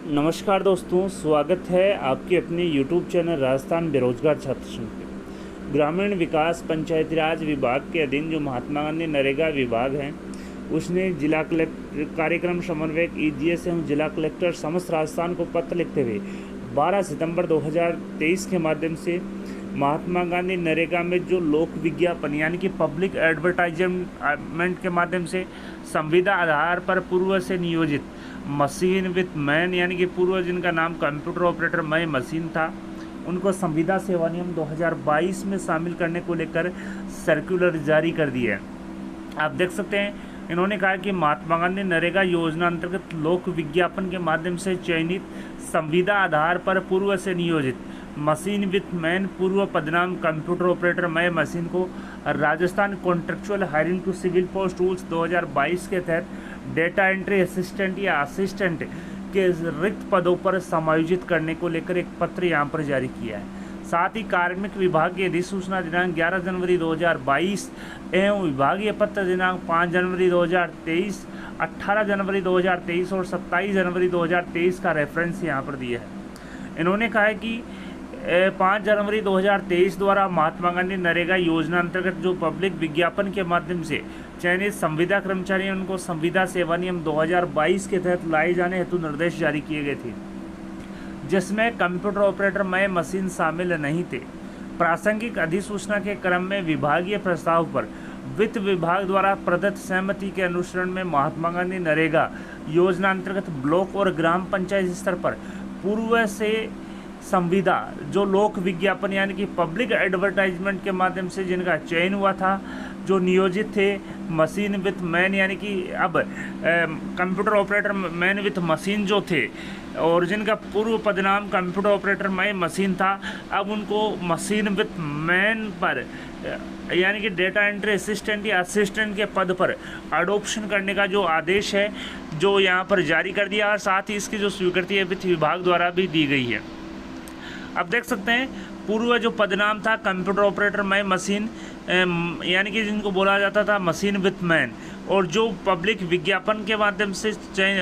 नमस्कार दोस्तों, स्वागत है आपके अपने YouTube चैनल राजस्थान बेरोजगार छात्र संघ पे। ग्रामीण विकास पंचायती राज विभाग के अधीन जो महात्मा गांधी नरेगा विभाग है, उसने जिला कलेक्टर कार्यक्रम समन्वयक EGS एवं जिला कलेक्टर समस्त राजस्थान को पत्र लिखते हुए 12 सितंबर 2023 के माध्यम से महात्मा गांधी नरेगा में जो लोक विज्ञापन यानी कि पब्लिक एडवर्टाइजमेंट के माध्यम से संविदा आधार पर पूर्व से नियोजित मशीन विथ मैन यानी कि पूर्व जिनका नाम कंप्यूटर ऑपरेटर मय मशीन था, उनको संविदा सेवा नियम 2022 में शामिल करने को लेकर सर्कुलर जारी कर दिया है। आप देख सकते हैं, इन्होंने कहा कि महात्मा गांधी नरेगा योजना अंतर्गत लोक विज्ञापन के माध्यम से चयनित संविदा आधार पर पूर्व से नियोजित मशीन विथ मैन पूर्व पदनाम कंप्यूटर ऑपरेटर मय मशीन को Rajasthan contractual hiring to civil post rules 2022 के तहत डेटा एंट्री असिस्टेंट या असिस्टेंट के रिक्त पदों पर समायोजित करने को लेकर एक पत्र यहाँ पर जारी किया है। साथ ही कार्मिक विभाग की अधिसूचना दिनांक 11 जनवरी 2022 एवं विभागीय पत्र दिनांक 5 जनवरी 2023, 18 जनवरी 2023 और 27 जनवरी 2023 का रेफरेंस यहाँ पर दिया है। इन्होंने कहा है कि 5 जनवरी 2023 द्वारा महात्मा गांधी नरेगा योजना अंतर्गत जो पब्लिक विज्ञापन के माध्यम से चयनित संविदा कर्मचारी उनको संविदा सेवा नियम 2022 के तहत लाए जाने हेतु निर्देश जारी किए गए थे, जिसमें कंप्यूटर ऑपरेटर मय मशीन शामिल नहीं थे। प्रासंगिक अधिसूचना के क्रम में विभागीय प्रस्ताव पर वित्त विभाग द्वारा प्रदत्त सहमति के अनुसरण में महात्मा गांधी नरेगा योजना अंतर्गत ब्लॉक और ग्राम पंचायत स्तर पर पूर्व से संविदा जो लोक विज्ञापन यानी कि पब्लिक एडवर्टाइजमेंट के माध्यम से जिनका चयन हुआ था, जो नियोजित थे मशीन विथ मैन यानी कि अब computer operator man with machine जो थे और जिनका पूर्व पदनाम कंप्यूटर ऑपरेटर मय मशीन था, अब उनको मशीन विथ मैन पर यानी कि डेटा एंट्री असिस्टेंट या असिस्टेंट के पद पर अडोप्शन करने का जो आदेश है जो यहाँ पर जारी कर दिया और साथ ही इसकी जो स्वीकृति है वित्त विभाग द्वारा भी दी गई है। अब देख सकते हैं, पूर्व जो पदनाम था कंप्यूटर ऑपरेटर मय मशीन यानी कि जिनको बोला जाता था मशीन विथ मैन, और जो पब्लिक विज्ञापन के माध्यम से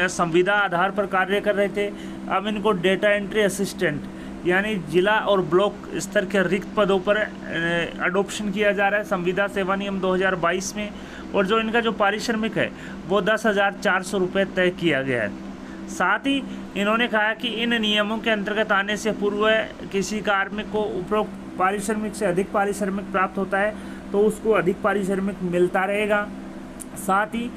संविदा आधार पर कार्य कर रहे थे, अब इनको डेटा एंट्री असिस्टेंट यानी जिला और ब्लॉक स्तर के रिक्त पदों पर अडोप्शन किया जा रहा है संविदा सेवा नियम 2022 में, और जो इनका जो पारिश्रमिक है वो 10,400 रुपये तय किया गया है। साथ ही इन्होंने कहा कि इन नियमों के अंतर्गत आने से पूर्व किसी कार्मिक को उपरोक्त पारिश्रमिक से अधिक पारिश्रमिक प्राप्त होता है तो उसको अधिक पारिश्रमिक मिलता रहेगा। साथ ही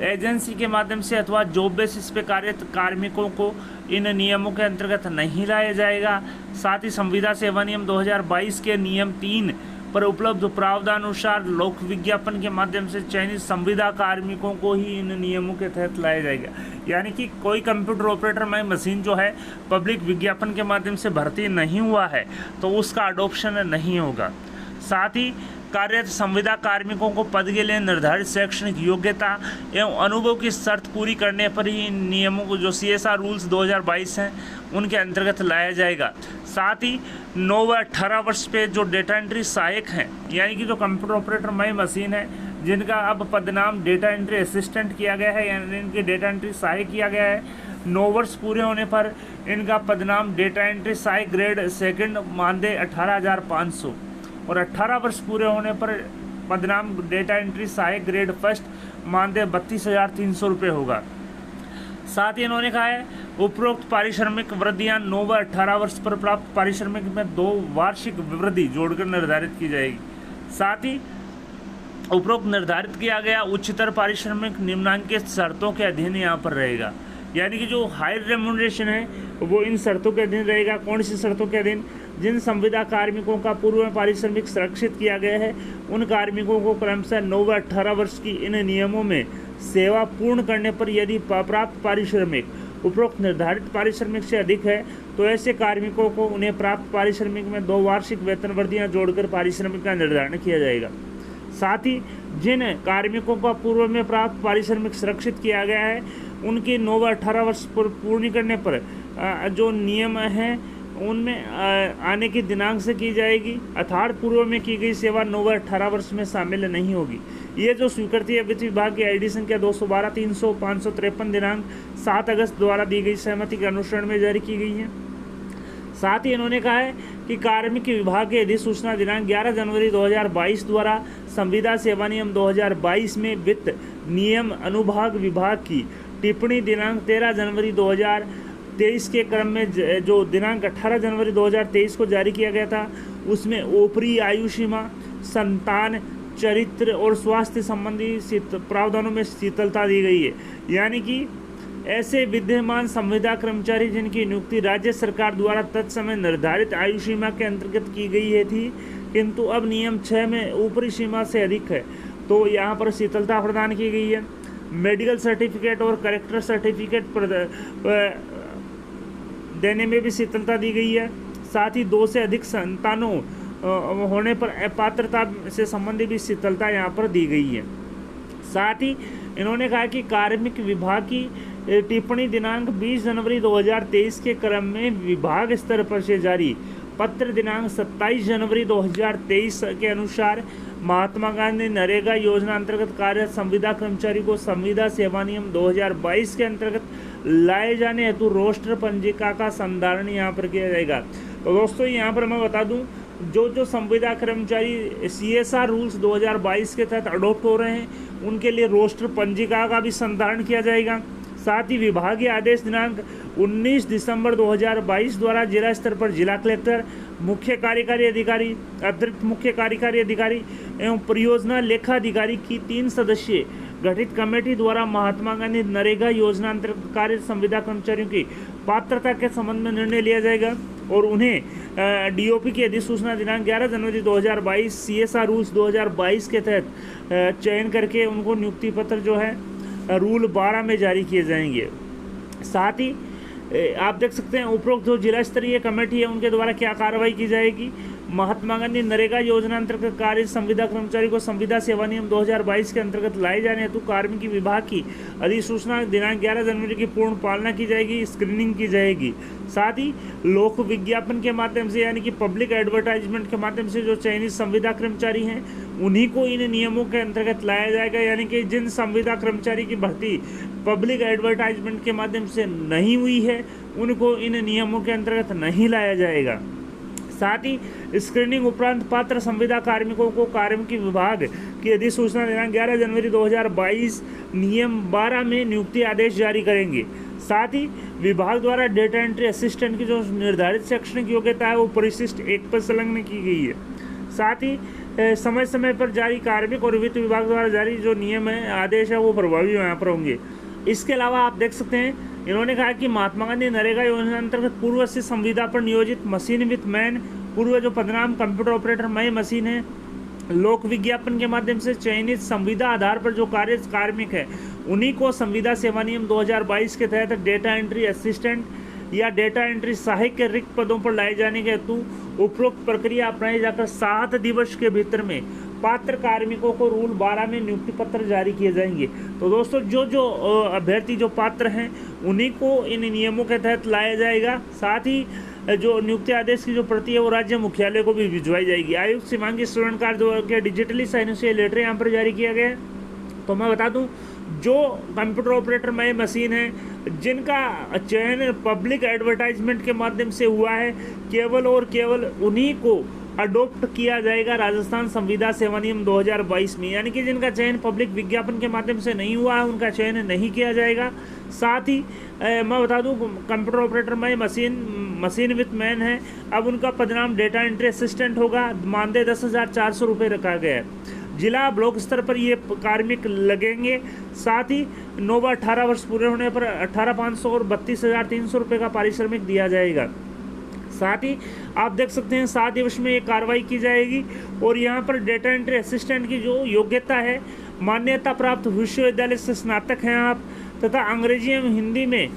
एजेंसी के माध्यम से अथवा जॉब बेसिस पे कार्यरत कार्मिकों को इन नियमों के अंतर्गत नहीं लाया जाएगा। साथ ही संविदा सेवा नियम 2022 के नियम 3 पर उपलब्ध प्रावधानानुसार लोक विज्ञापन के माध्यम से चयनित संविदा कार्मिकों को ही इन नियमों के तहत लाया जाएगा। यानी कि कोई कंप्यूटर ऑपरेटर मय मशीन जो है पब्लिक विज्ञापन के माध्यम से भर्ती नहीं हुआ है तो उसका अडोप्शन नहीं होगा। साथ ही कार्यरत संविदा कार्मिकों को पद के लिए निर्धारित शैक्षणिक योग्यता एवं अनुभव की शर्त पूरी करने पर ही इन नियमों को जो CSR रूल्स 2022 हैं उनके अंतर्गत लाया जाएगा। साथ ही 9 व 18 वर्ष पे जो डेटा एंट्री सहायक हैं यानी कि जो कंप्यूटर ऑपरेटर मय मशीन है जिनका अब पदनाम डेटा एंट्री असिस्टेंट किया गया है यानी इनकी डेटा एंट्री सहायक किया गया है, 9 वर्ष पूरे होने पर इनका पदनाम डेटा एंट्री सहायक ग्रेड सेकंड मानदेय 18,500 और 18 वर्ष पूरे होने पर पदनाम डेटा एंट्री सहायक ग्रेड फर्स्ट मानदेय 32,300 रुपये होगा। साथ ही इन्होंने कहा है उपरोक्त पारिश्रमिक वृद्धियां 9 व 18 वर्ष पर प्राप्त पारिश्रमिक में 2 वार्षिक वृद्धि जोड़कर निर्धारित की जाएगी। साथ ही उपरोक्त निर्धारित किया गया उच्चतर पारिश्रमिक निम्नांकित शर्तों के अधीन यहाँ पर रहेगा। यानी कि जो हायर रेम्यूनरेशन है वो इन शर्तों के अधीन रहेगा। कौन सी शर्तों के अधीन? जिन संविदा कार्मिकों का पूर्व में पारिश्रमिक सुरक्षित किया गया है उन कार्मिकों को क्रमशः 9 व 18 वर्ष की इन नियमों में सेवा पूर्ण करने पर यदि प्राप्त पारिश्रमिक उपरोक्त निर्धारित पारिश्रमिक से अधिक है तो ऐसे कार्मिकों को उन्हें प्राप्त पारिश्रमिक में 2 वार्षिक वेतन वृद्धियाँ जोड़कर पारिश्रमिक का निर्धारण किया जाएगा। साथ ही जिन कार्मिकों का पूर्व में प्राप्त पारिश्रमिक सुरक्षित किया गया है उनकी 9 व 18 वर्ष पूर्ण करने पर जो नियम हैं उनमें आने की दिनांक से की जाएगी। अर्थात पूर्व में की गई सेवा 9 व 18 वर्ष में शामिल नहीं होगी। ये जो स्वीकृति है वित्त विभाग की ID संख्या 212/300/553 दिनांक 7 अगस्त द्वारा दी गई सहमति के अनुसरण में जारी की गई है। साथ ही इन्होंने कहा है कि कार्मिक विभाग की अधिसूचना दिनांक 11 जनवरी 2022 द्वारा संविदा सेवा नियम 2022 में वित्त नियम अनुभाग विभाग की टिप्पणी दिनांक 13 जनवरी 2023 के क्रम में जो दिनांक 18 जनवरी 2023 को जारी किया गया था, उसमें ऊपरी आयु सीमा, संतान, चरित्र और स्वास्थ्य संबंधी प्रावधानों में शिथिलता दी गई है। यानी कि ऐसे विद्यमान संविदा कर्मचारी जिनकी नियुक्ति राज्य सरकार द्वारा तत्समय निर्धारित आयु सीमा के अंतर्गत की गई है थी, किंतु अब नियम 6 में ऊपरी सीमा से अधिक है, तो यहाँ पर शिथिलता प्रदान की गई है। मेडिकल सर्टिफिकेट और करेक्टर सर्टिफिकेट देने में भी शिथिलता दी गई है। साथ ही 2 से अधिक संतानों होने पर अपात्रता से संबंधित भी शिथिलता यहाँ पर दी गई है। साथ ही इन्होंने कहा कि कार्मिक विभाग की टिप्पणी दिनांक 20 जनवरी 2023 के क्रम में विभाग स्तर पर से जारी पत्र दिनांक 27 जनवरी 2023 के अनुसार महात्मा गांधी नरेगा योजना अंतर्गत कार्यरत संविदा कर्मचारी को संविदा सेवा नियम 2022 के अंतर्गत लाए जाने हेतु रोस्टर पंजिका का संधारण यहाँ पर किया जाएगा। तो दोस्तों यहाँ पर मैं बता दूँ, जो संविदा कर्मचारी CSR रूल्स 2022 के तहत अडॉप्ट हो रहे हैं, उनके लिए रोस्टर पंजिका का भी संधारण किया जाएगा। साथ ही विभागीय आदेश दिनांक 19 दिसंबर 2022 द्वारा जिला स्तर पर जिला कलेक्टर, मुख्य कार्यकारी अधिकारी, अतिरिक्त मुख्य कार्यकारी अधिकारी एवं परियोजना लेखाधिकारी की 3 सदस्यीय गठित कमेटी द्वारा महात्मा गांधी नरेगा योजना अंतर्गत कार्य संविदा कर्मचारियों की पात्रता के संबंध में निर्णय लिया जाएगा और उन्हें DOP की अधिसूचना दिनांक 11 जनवरी 2022 CSR रूल्स 2022 के तहत चयन करके उनको नियुक्ति पत्र जो है रूल 12 में जारी किए जाएंगे। साथ ही आप देख सकते हैं उपरोक्त जो जिला स्तरीय कमेटी है उनके द्वारा क्या कार्रवाई की जाएगी। महात्मा गांधी नरेगा योजना अंतर्गत कार्य संविदा कर्मचारी को संविदा सेवा नियम 2022 के अंतर्गत लाए जाने हेतु कार्मिक विभाग की अधिसूचना दिनांक 11 जनवरी की पूर्ण पालना की जाएगी, स्क्रीनिंग की जाएगी। साथ ही लोक विज्ञापन के माध्यम से यानी कि पब्लिक एडवर्टाइजमेंट के माध्यम से जो चयनित संविदा कर्मचारी हैं उन्हीं को इन नियमों के अंतर्गत लाया जाएगा। यानी कि जिन संविदा कर्मचारी की भर्ती पब्लिक एडवर्टाइजमेंट के माध्यम से नहीं हुई है उनको इन नियमों के अंतर्गत नहीं लाया जाएगा। साथ ही स्क्रीनिंग उपरांत पात्र संविदा कार्मिकों को कार्मिक विभाग की अधिसूचना दिनांक 11 जनवरी 2022 नियम 12 में नियुक्ति आदेश जारी करेंगे। साथ ही विभाग द्वारा डेटा एंट्री असिस्टेंट की जो निर्धारित शैक्षणिक योग्यता है वो परिशिष्ट 1 पर संलग्न की गई है। साथ ही समय समय पर जारी कार्मिक और वित्त विभाग द्वारा जारी जो नियम है आदेश है वो प्रभावी यहाँ पर होंगे। इसके अलावा आप देख सकते हैं इन्होंने कहा कि महात्मा गांधी नरेगा योजना अंतर्गत पूर्व से संविदा पर नियोजित मशीन विथ मैन, पूर्व जो पदनाम कंप्यूटर ऑपरेटर मई मशीन है, लोक विज्ञापन के माध्यम से चयनित संविदा आधार पर जो कार्मिक है उन्हीं को संविदा सेवा नियम 2022 के तहत डेटा एंट्री असिस्टेंट या डेटा एंट्री सहायक के रिक्त पदों पर लाए जाने के हेतु उपरोक्त प्रक्रिया अपनाई जाकर 7 दिवस के भीतर में पात्र कार्मिकों को रूल 12 में नियुक्ति पत्र जारी किए जाएंगे। तो दोस्तों जो अभ्यर्थी जो पात्र हैं उन्हीं को इन नियमों के तहत लाया जाएगा। साथ ही जो नियुक्ति आदेश की जो प्रति है वो राज्य मुख्यालय को भी भिजवाई जाएगी। आयुक्त सीमांकित स्टूडेंट जो डिजिटली साइन से लेटर यहाँ पर जारी किया गया है। तो मैं बता दूं जो कंप्यूटर ऑपरेटर मई मशीन है जिनका चयन पब्लिक एडवर्टाइजमेंट के माध्यम से हुआ है केवल और केवल उन्हीं को अडॉप्ट किया जाएगा राजस्थान संविदा सेवा नियम 2022 में। यानी कि जिनका चयन पब्लिक विज्ञापन के माध्यम से नहीं हुआ है उनका चयन नहीं किया जाएगा। साथ ही मैं बता दूं कंप्यूटर ऑपरेटर मई मशीन विथ मैन है, अब उनका पदनाम डेटा एंट्री असिस्टेंट होगा। मानदेय 10,400 रुपये रखा गया है। जिला ब्लॉक स्तर पर ये कार्मिक लगेंगे। साथ ही 9 व 18 वर्ष पूरे होने पर 18,500 और 32,300 रुपये का पारिश्रमिक दिया जाएगा। साथ ही आप देख सकते हैं 7 दिवस में ये कार्रवाई की जाएगी। और यहाँ पर डेटा एंट्री असिस्टेंट की जो योग्यता है मान्यता प्राप्त विश्वविद्यालय से स्नातक हैं आप, तथा अंग्रेजी एवं हिंदी में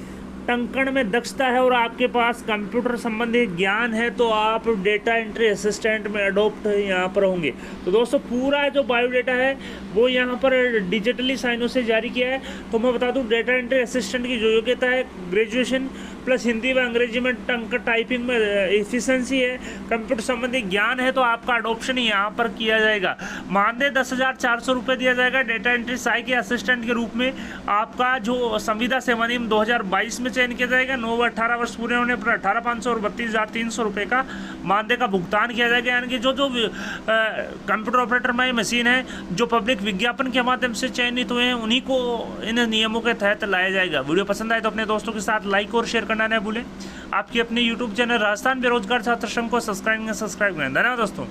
टंकण में दक्षता है और आपके पास कंप्यूटर संबंधी ज्ञान है तो आप डेटा एंट्री असिस्टेंट में अडॉप्ट यहाँ पर होंगे। तो दोस्तों पूरा जो बायोडाटा है वो यहाँ पर डिजिटली साइनों से जारी किया है। तो मैं बता दूँ डेटा एंट्री असिस्टेंट की जो योग्यता है ग्रेजुएशन प्लस हिंदी व अंग्रेजी में टाइपिंग में एफिशिएंसी है, कंप्यूटर संबंधी ज्ञान है तो आपका अडोप्शन यहाँ पर किया जाएगा। मानदेय 10,400 रुपये दिया जाएगा। डेटा एंट्री सहाय के असिस्टेंट के रूप में आपका जो संविदा सेवा नियम 2022 में चयन किया जाएगा। 9 व 18 वर्ष पूरे होने पर 18,500 और 32,300 रुपये का मानदेय का भुगतान किया जाएगा। यानी कि जो कंप्यूटर ऑपरेटर में मशीन है जो पब्लिक विज्ञापन के माध्यम से चयनित हुए हैं उन्हीं को इन नियमों के तहत लाया जाएगा। वीडियो पसंद आए तो अपने दोस्तों के साथ लाइक और शेयर करना न भूलें। आपकी अपने यूट्यूब चैनल राजस्थान बेरोजगार छात्र संघ को सब्सक्राइब करें। धन्यवाद दोस्तों।